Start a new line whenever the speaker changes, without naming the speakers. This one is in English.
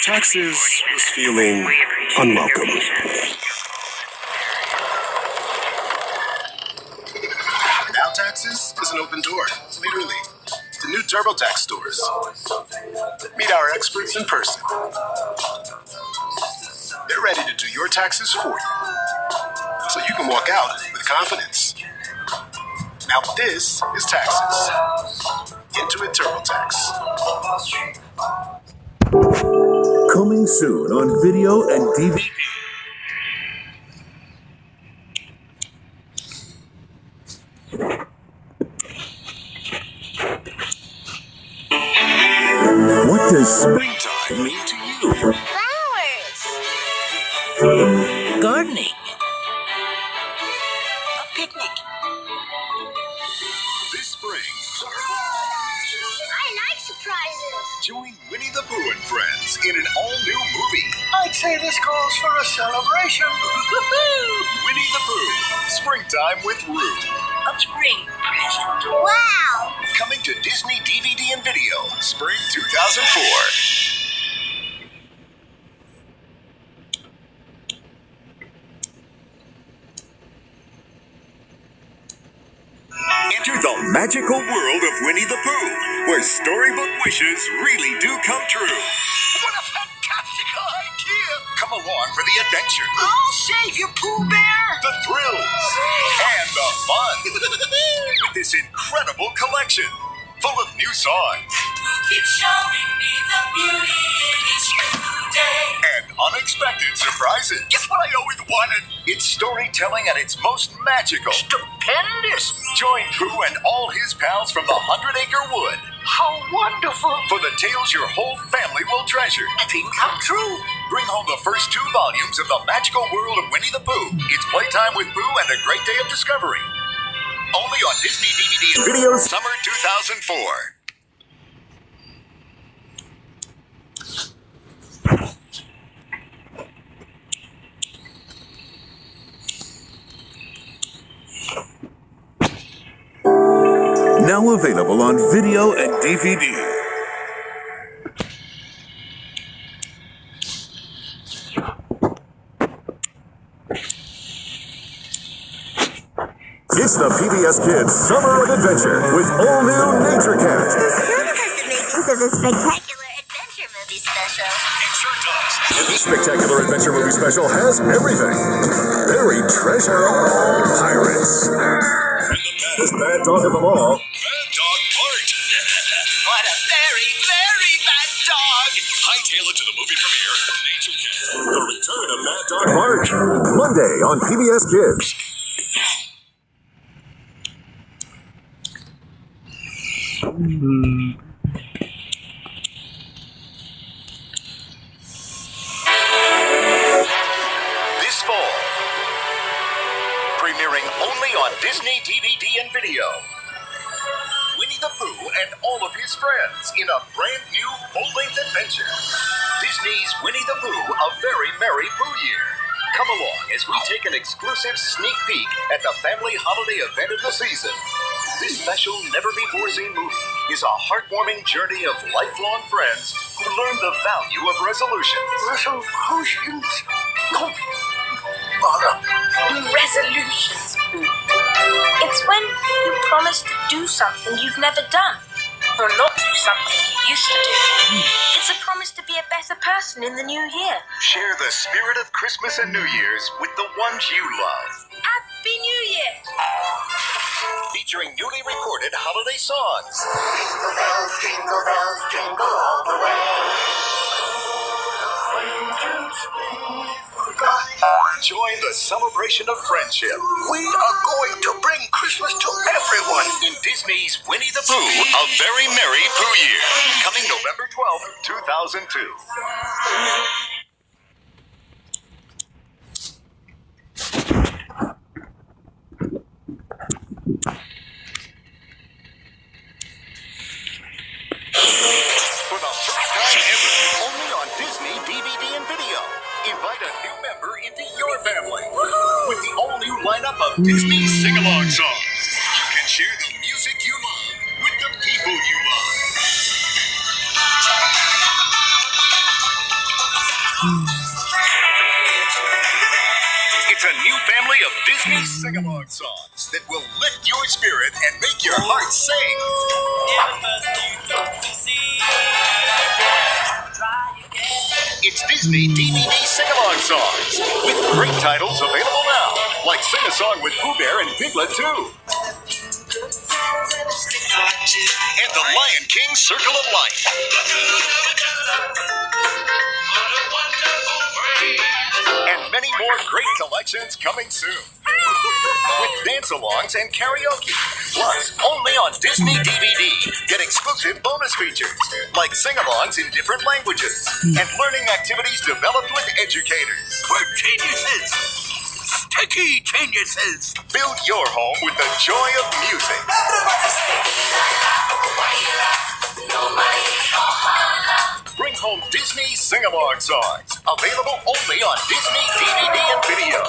Taxes was feeling unwelcome.
Now Taxes is an open door, literally, to new TurboTax stores. Meet our experts in person. They're ready to do your taxes for you, so you can walk out with confidence. Now this is Taxes. Intuit TurboTax.
Coming soon on video and DVD. What does springtime mean to you?
Flowers. Gardening. A picnic.
This spring,
I like surprises.
join Winnie the Pooh and friends in an all-new movie.
I'd say this calls for a celebration.
Winnie the Pooh, Springtime with Roo.
A spring present.
Wow!
Coming to Disney DVD and video, spring 2004. Enter the magical world of Winnie the Pooh, where storybook wishes really do come true.
What a fantastic idea!
Come along for the adventure,
I'll save you, Pooh Bear!
the thrills, and the fun with this incredible collection full of new songs
It's showing me the beauty in each new day.
and unexpected surprises.
Just what I always wanted!
It's storytelling at its most magical.
Stupendous!
Join Pooh and all his pals from the 100-Acre Wood
How wonderful!
for the tales your whole family will treasure.
Dream come true!
Bring home the first 2 volumes of the magical world of Winnie the Pooh. It's playtime with Pooh and a great day of discovery. Only on Disney DVD and video summer 2004. Now available on video and DVD. It's the PBS Kids Summer of Adventure with all new Nature Cat.
This film has the makings of a spectacular adventure movie special.
It sure does. And this spectacular adventure movie special has everything. Buried treasure, pirates, and the baddest bad dog of them all, Bad Dog Bart.
What a very, very bad dog!
Hightail it to the movie premiere, Nature Cat, The Return of Bad Dog Bart. Monday on PBS Kids. This fall, premiering only on Disney DVD and video, Winnie the Pooh and all of his friends in a brand new full-length adventure. Disney's Winnie the Pooh, A Very Merry Pooh Year. Come along as we take an exclusive sneak peek at the family holiday event of the season. This special, never-before-seen movie is a heartwarming journey of lifelong friends who learn the value of resolutions.
Resolutions? Oh, bother.
Resolutions, Pooh. It's when you promise to do something you've never done, or not do something you used to do. It's a promise to be a better person in the new year.
Share the spirit of Christmas and New Year's with the ones you love.
Happy New Year!
Featuring newly recorded holiday songs.
Jingle bells, jingle all the way.
Join the celebration of friendship
We are going to bring Christmas to everyone!
in Disney's Winnie the Pooh, A Very Merry Pooh Year. Coming November 12th, 2002. family. With the all-new lineup of Disney sing-along songs, you can share the music you love with the people you love. It's a new family of Disney sing-along songs that will lift your spirit and make your heart sing. It's Disney DVD sing-along songs with great titles available now, like Sing a Song with Pooh Bear and Piglet 2. And the Lion King Circle of Life. And many more great collections coming soon. With dance-alongs and karaoke. Plus, only on Disney DVD, get exclusive bonus features, like sing-alongs in different languages, and learning activities developed with educators.
For geniuses, sticky geniuses.
Fill your home with the joy of music. Bring home Disney sing-along songs. Available only on Disney DVD and video.